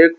1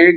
1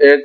1